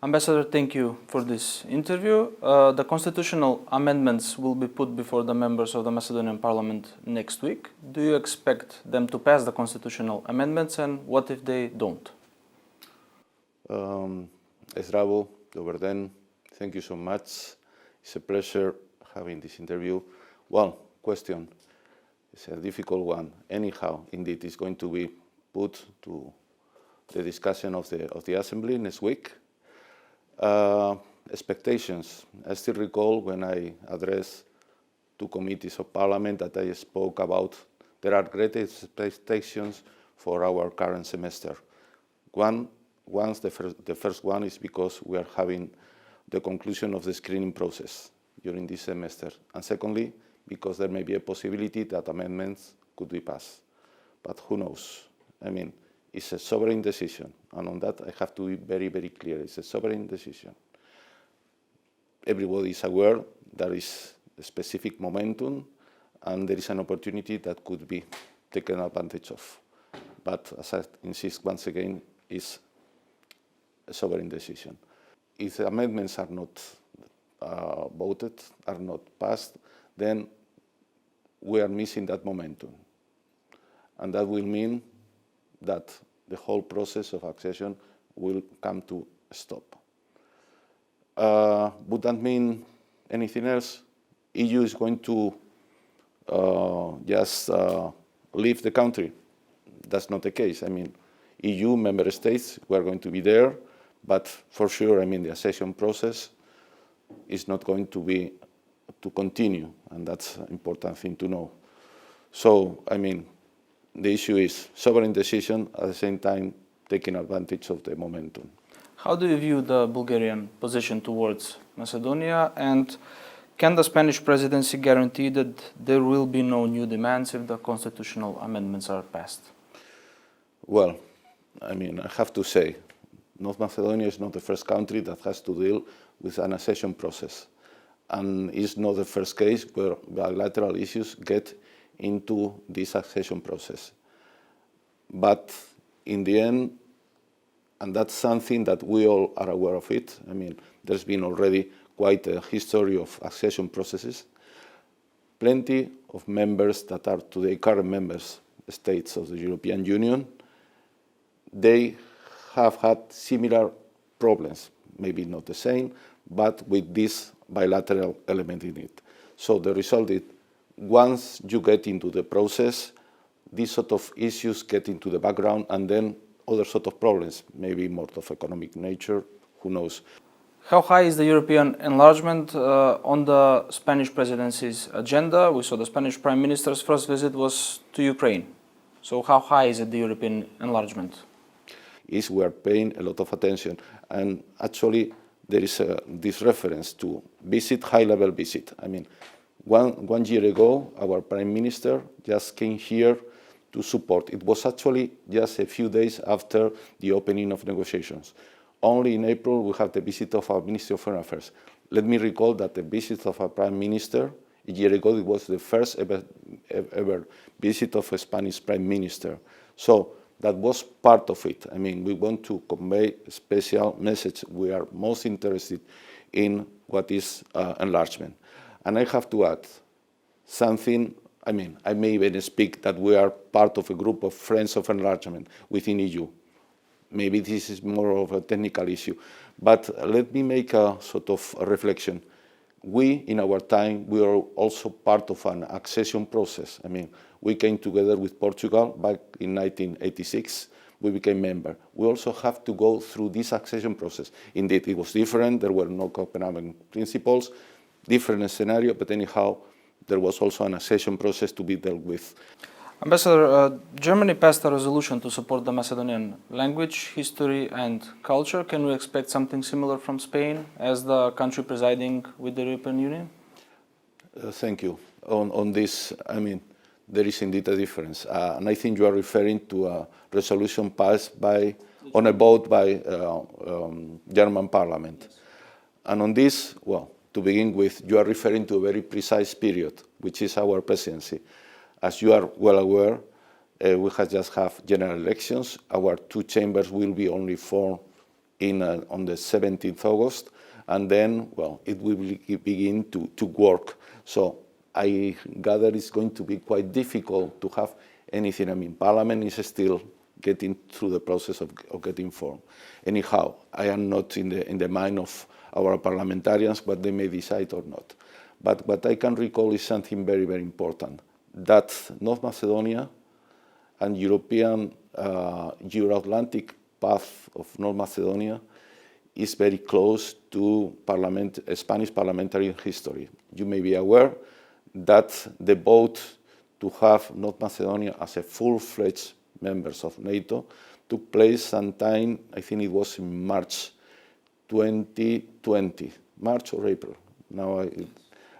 Ambassador, thank you for this interview. The constitutional amendments will be put before the members of the Macedonian Parliament next week. Do you expect them to pass the constitutional amendments, and what if they don't? Zdravo, dobar den. Thank you so much. It's a pleasure having this interview. Well, question. It's a difficult one. Anyhow, indeed, it's going to be put to the discussion of the Assembly next week. Expectations. I still recall when I addressed two committees of Parliament that I spoke about there are great expectations for our current semester. The first one is because we are having the conclusion of the screening process during this semester. And secondly, because there may be a possibility that amendments could be passed. But who knows? I mean, it's a sovereign decision. And on that, I have to be very, very clear. It's a sovereign decision. Everybody is aware there is a specific momentum and there is an opportunity that could be taken advantage of. But as I insist once again, it's a sovereign decision. If the amendments are not voted, are not passed, then we are missing that momentum. And that will mean that the whole process of accession will come to a stop. Would that mean anything else? EU is going to just leave the country. That's not the case. I mean, EU member states, we are going to be there, but for sure, I mean, the accession process is not going to continue, and that's an important thing to know. So, I mean, the issue is sovereign decision, at the same time taking advantage of the momentum. How do you view the Bulgarian position towards Macedonia, and can the Spanish presidency guarantee that there will be no new demands if the constitutional amendments are passed? Well, I mean, I have to say, North Macedonia is not the first country that has to deal with an accession process. And it's not the first case where bilateral issues get into this accession process. But in the end, and that's something that we all are aware of it, I mean, there's been already quite a history of accession processes. Plenty of members that are today current members states of the European Union, they have had similar problems, maybe not the same, but with this bilateral element in it. So the result is, once you get into the process, these sort of issues get into the background, and then other sort of problems, maybe more of economic nature, who knows. How high is the European enlargement on the Spanish presidency's agenda? We saw the Spanish Prime Minister's first visit was to Ukraine. So how high is it, the European enlargement? We are paying a lot of attention, and actually there is this reference to high-level visit. I mean, one year ago, our Prime Minister just came here to support. It was actually just a few days after the opening of negotiations. Only in April, we have the visit of our Ministry of Foreign Affairs. Let me recall that the visit of our Prime Minister, a year ago, it was the first ever visit of a Spanish Prime Minister. So that was part of it. I mean, we want to convey a special message. We are most interested in what is enlargement. And I have to add something. I mean, I may even speak that we are part of a group of friends of enlargement within EU. Maybe this is more of a technical issue. But let me make a sort of a reflection. We, in our time, we are also part of an accession process. I mean, we came together with Portugal back in 1986. We became member. We also have to go through this accession process. Indeed, it was different. There were no Copenhagen principles, different scenario, but anyhow, there was also an accession process to be dealt with. Ambassador, Germany passed a resolution to support the Macedonian language, history and culture. Can we expect something similar from Spain as the country presiding with the European Union? Thank you. On this, I mean, there is indeed a difference. And I think you are referring to a resolution passed on a vote by German Parliament. Yes. And on this, well, to begin with, you are referring to a very precise period, which is our presidency. As you are well aware, we have just have general elections. Our two chambers will be only formed on the 17th August, and then, well, it will begin to work. So I gather it's going to be quite difficult to have anything. I mean, Parliament is still getting through the process of getting formed. Anyhow, I am not in the mind of our parliamentarians what they may decide or not. But what I can recall is something very, very important, that North Macedonia and European Euro-Atlantic path of North Macedonia is very close to Spanish parliamentary history. You may be aware that the vote to have North Macedonia as a full-fledged members of NATO took place sometime, I think it was in March 2020, March or April. Now I'm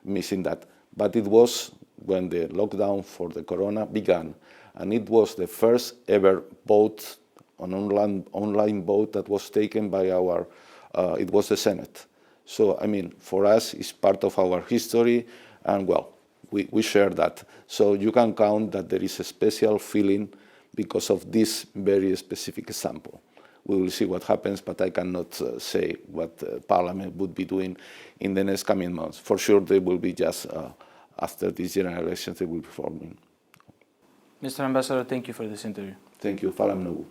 missing that. But it was when the lockdown for the corona began. And it was the first ever vote, an online vote that was taken by it was the Senate. So, I mean, for us, it's part of our history, and well, we share that. So you can count that there is a special feeling because of this very specific example. We will see what happens, but I cannot say what Parliament would be doing in the next coming months. For sure, they will be just after these general elections, they will be forming. Mr. Ambassador, thank you for this interview. Thank you. Falam Nagu.